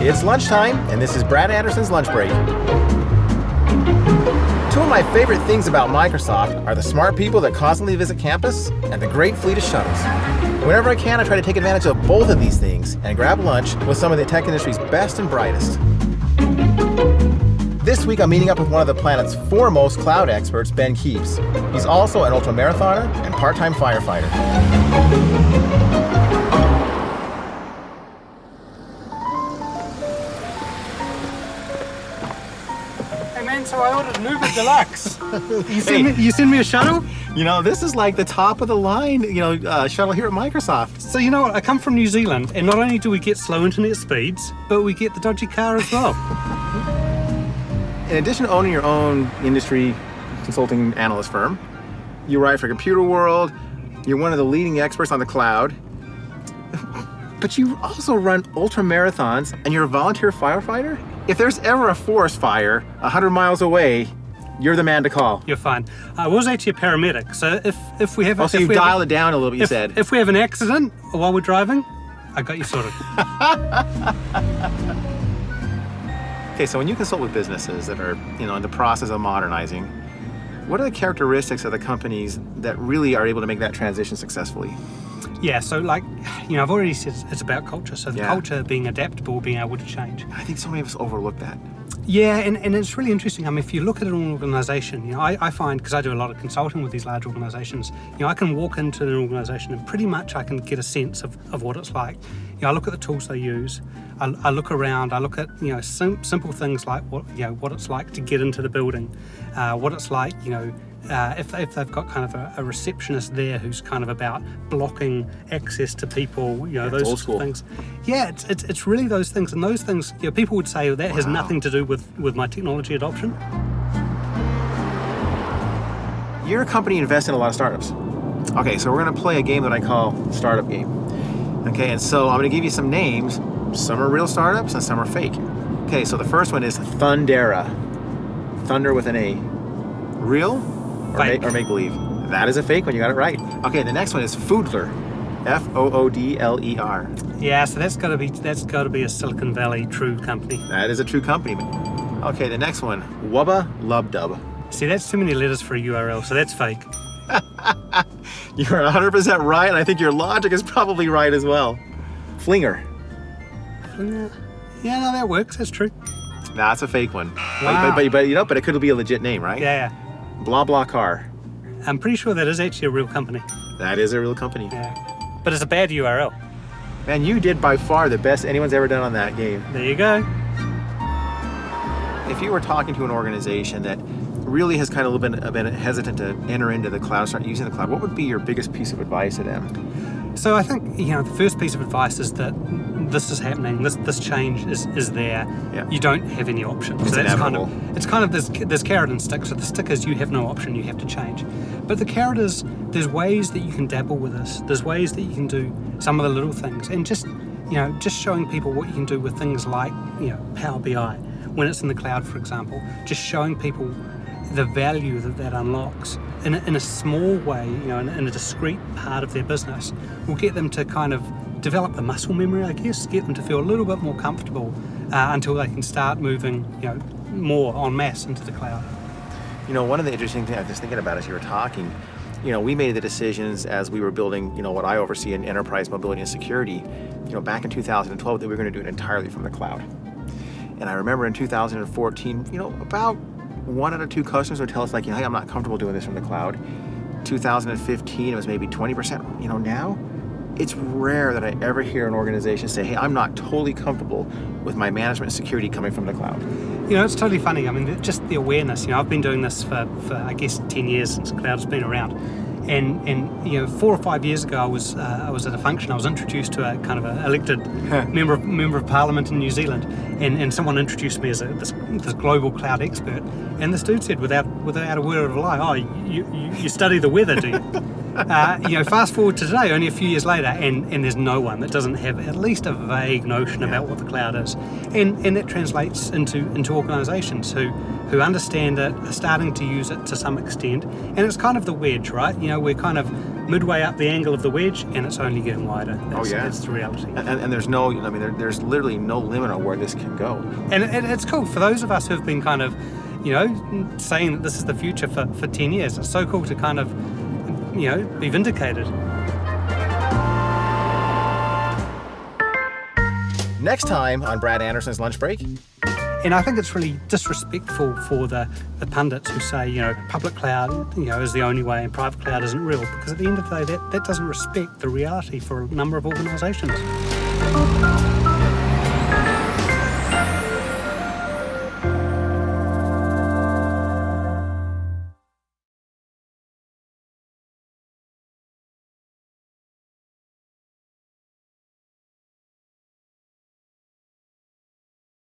It's lunchtime, and this is Brad Anderson's Lunch Break. Two of my favorite things about Microsoft are the smart people that constantly visit campus and the great fleet of shuttles. Whenever I can, I try to take advantage of both of these things and grab lunch with some of the tech industry's best and brightest. This week, I'm meeting up with one of the planet's foremost cloud experts, Ben Keeps. He's also an ultramarathoner and part-time firefighter. Hey man, so I ordered an Uber Deluxe. You send me a shuttle? You know, this is like the top of the line, shuttle here at Microsoft. So you know what, I come from New Zealand, and not only do we get slow internet speeds, but we get the dodgy car as well. In addition to owning your own industry consulting analyst firm, you write for Computer World, you're one of the leading experts on the cloud, but you also run ultra marathons and you're a volunteer firefighter? If there's ever a forest fire 100 miles away, you're the man to call. You're fine. I was actually a paramedic, so if we have... Oh, so you dial it down a little bit, you said. If we have an accident while we're driving, I got you sorted. Okay, so when you consult with businesses that are, in the process of modernizing, what are the characteristics of the companies that really are able to make that transition successfully? Yeah, so I've already said it's about culture. So the culture being adaptable, being able to change. I think so many of us overlook that. Yeah, and it's really interesting. I mean, if you look at an organization, I find, because I do a lot of consulting with these large organizations, I can walk into an organization and pretty much I can get a sense of what it's like. I look at the tools they use. I look around. I look at simple things like what it's like to get into the building, what it's like if they've got kind of a receptionist there who's kind of about blocking access to people, those sorts of things. Yeah, it's really those things, and those things people would say that has nothing to do with my technology adoption. Your company invests in a lot of startups. Okay, so we're going to play a game that I call Startup Game. Okay, and so I'm going to give you some names. Some are real startups and some are fake. Okay, so the first one is Thundera. Thunder with an A. Real or make-believe? That is a fake one, you got it right. Okay, the next one is Foodler. F-O-O-D-L-E-R. Yeah, so that's got to be a Silicon Valley true company. That is a true company. Okay, the next one, Wubba Lubdub. See, that's too many letters for a URL, so that's fake. You're 100% right, and I think your logic is probably right as well. Flinger. Flinger? Yeah, no, that works, that's true. That's a fake one. Wow. But it could be a legit name, right? Yeah. Blah Blah Car. I'm pretty sure that is actually a real company. That is a real company. Yeah. But it's a bad URL. Man, you did by far the best anyone's ever done on that game. There you go. If you were talking to an organization that really has kind of been hesitant to enter into the cloud, start using the cloud, what would be your biggest piece of advice to them? So I think, the first piece of advice is that this is happening, this change is there. Yeah. You don't have any option. It's inevitable. It's kind of this carrot and stick. So the stick is you have no option, you have to change. But the carrot is there's ways that you can dabble with this. There's ways that you can do some of the little things, and just showing people what you can do with things like Power BI when it's in the cloud, for example. Just showing people the value that unlocks in a small way, in a discrete part of their business, will get them to kind of develop the muscle memory, I guess, get them to feel a little bit more comfortable until they can start moving, more en masse into the cloud. One of the interesting things I was thinking about as you were talking, we made the decisions as we were building, what I oversee in enterprise mobility and security, back in 2012 that we were going to do it entirely from the cloud. And I remember in 2014, about 1 out of 2 customers would tell us hey, I'm not comfortable doing this from the cloud. 2015, it was maybe 20%. Now, it's rare that I ever hear an organization say, hey, I'm not totally comfortable with my management and security coming from the cloud. It's totally funny. I mean, just the awareness. I've been doing this for I guess 10 years since cloud has been around. And 4 or 5 years ago, I was at a function. I was introduced to a kind of a elected member of parliament in New Zealand, and someone introduced me as this global cloud expert. And this dude said, without a word of a lie, "Oh, you study the weather, do you?" Fast forward to today, only a few years later, and there's no one that doesn't have at least a vague notion about what the cloud is. And that translates into organisations who understand it, are starting to use it to some extent. And it's kind of the wedge, right? We're kind of midway up the angle of the wedge, and it's only getting wider. That's the reality. And there's no, there's literally no limit on where this can go. And it's cool for those of us who've been kind of, saying that this is the future for 10 years. It's so cool to kind of, be vindicated. Next time on Brad Anderson's Lunch Break. And I think it's really disrespectful for the pundits who say, public cloud, is the only way and private cloud isn't real, because at the end of the day, that doesn't respect the reality for a number of organisations.